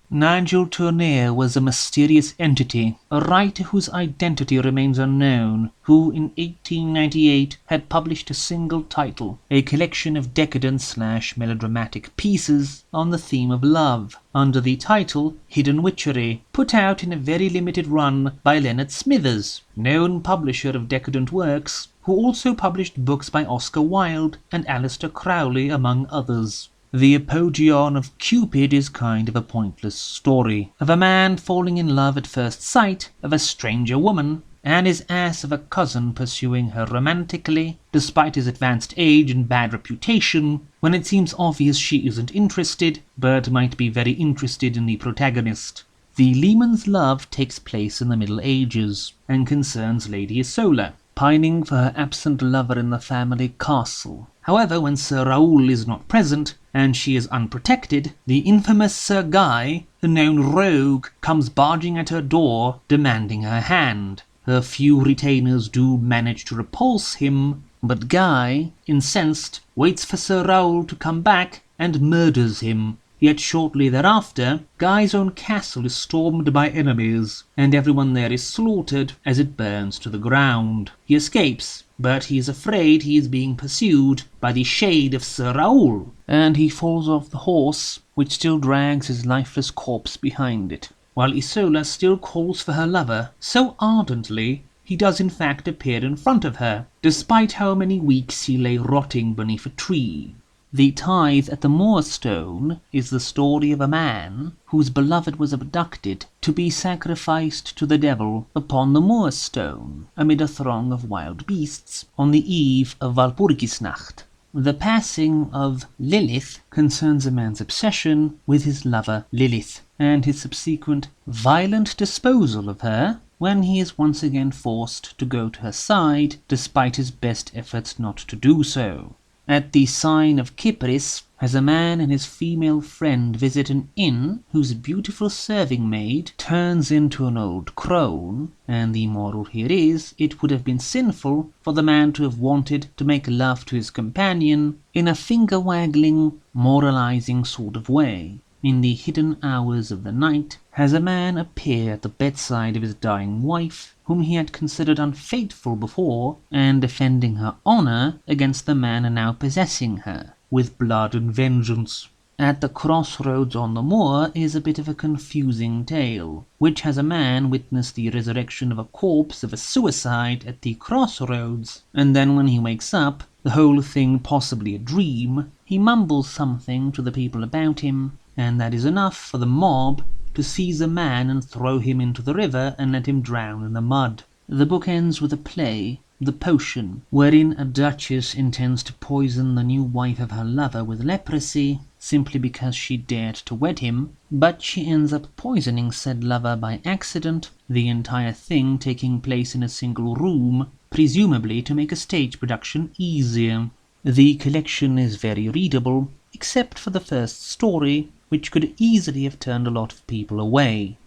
Nigel Tourneur was a mysterious entity, a writer whose identity remains unknown, who in 1898 had published a single title, a collection of decadent/melodramatic pieces on the theme of love, under the title Hidden Witchery, put out in a very limited run by Leonard Smithers, known publisher of decadent works, who also published books by Oscar Wilde and Aleister Crowley, among others. The Apogeon of Cupid is kind of a pointless story, of a man falling in love at first sight of a stranger woman, and his ass of a cousin pursuing her romantically, despite his advanced age and bad reputation, when it seems obvious she isn't interested, but might be very interested in the protagonist. The Leman's Love takes place in the Middle Ages, and concerns Lady Isola, pining for her absent lover in the family castle. However, when Sir Raoul is not present, and she is unprotected, the infamous Sir Guy, a known rogue, comes barging at her door, demanding her hand. Her few retainers do manage to repulse him, but Guy, incensed, waits for Sir Raoul to come back and murders him. Yet shortly thereafter, Guy's own castle is stormed by enemies, and everyone there is slaughtered as it burns to the ground. He escapes, but he is afraid he is being pursued by the shade of Sir Raoul, and he falls off the horse, which still drags his lifeless corpse behind it, while Isola still calls for her lover so ardently he does in fact appear in front of her, despite how many weeks he lay rotting beneath a tree. The Tithe at the Moorstone is the story of a man whose beloved was abducted to be sacrificed to the devil upon the Moorstone, amid a throng of wild beasts, on the eve of Walpurgisnacht. The passing of Lilith concerns a man's obsession with his lover Lilith, and his subsequent violent disposal of her when he is once again forced to go to her side, despite his best efforts not to do so. At the sign of Kypris, as a man and his female friend visit an inn whose beautiful serving maid turns into an old crone, and the moral here is, it would have been sinful for the man to have wanted to make love to his companion in a finger-waggling, moralizing sort of way. In the hidden hours of the night, has a man appear at the bedside of his dying wife, whom he had considered unfaithful before, and defending her honour against the man now possessing her, with blood and vengeance. At the crossroads on the moor is a bit of a confusing tale, which has a man witness the resurrection of a corpse of a suicide at the crossroads, and then when he wakes up, the whole thing possibly a dream, he mumbles something to the people about him, and that is enough for the mob to seize a man and throw him into the river and let him drown in the mud. The book ends with a play, The Potion, wherein a duchess intends to poison the new wife of her lover with leprosy, simply because she dared to wed him, but she ends up poisoning said lover by accident, the entire thing taking place in a single room, presumably to make a stage production easier. The collection is very readable, except for the first story, which could easily have turned a lot of people away.